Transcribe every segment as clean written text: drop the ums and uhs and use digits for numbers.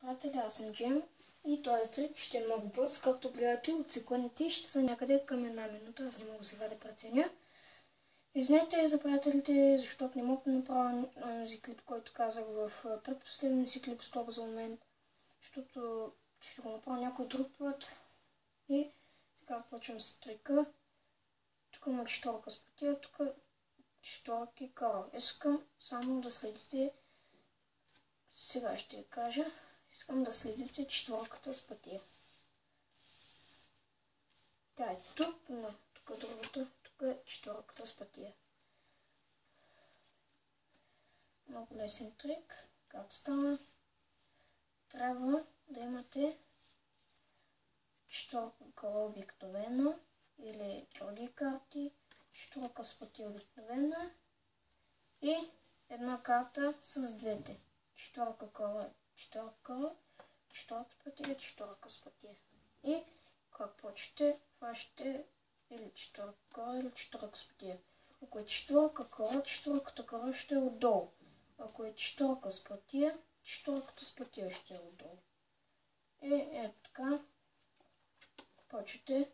Приятели, аз съм Джем и този трик ще е много бърз. Както гледате, от секундите ще са някъде към една минута. Аз не мога сега да преценя. Извинете за приятелите, защото не мога да направя този клип, който казах в предпоследния си клип с този момент, защото ще го направя някой друг път. И сега почвам с трика. Тук има четворка с пътя, тук четворки кара. Искам само да следите, сега ще я кажа, искам да следите четворката с пътя. Тя е тук, но тук е другата, тук е четворката с пътя. Много лесен трик. Как става? Трябва да имате четворка кола обикновена или други карти, четворка с пътя обикновена и една карта с двете. Четворка кола, четворка с пътя, четворка с пътя. И как почете, фащате или четворка кола, или четворка с пътя. Ако е четворка кола, четворката кола ще е отдолу. Ако е четворка с пътя, четворката с пътя ще е отдолу. И ето така. Почете.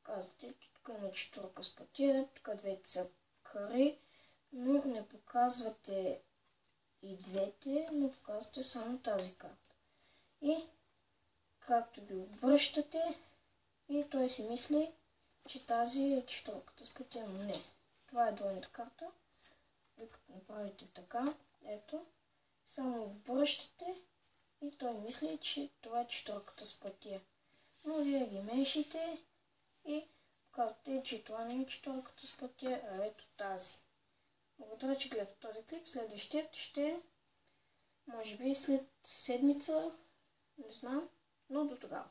Казвате, че тук има четворка с пътя, тук двете са кари, но не показвате и двете, но показвате само тази карта. И както ги обръщате, и той си мисли, че тази е четворката с пътя, но не. Това е двойната карта. Вие като направите така, ето, само обръщате и той мисли, че това е четворката с пътя. Но вие ги мешите и казвате, че това не е четворката с пътя, а ето тази. Благодаря, че гледате този клип. Следващият ще е, може би след седмица, не знам, но до тогава.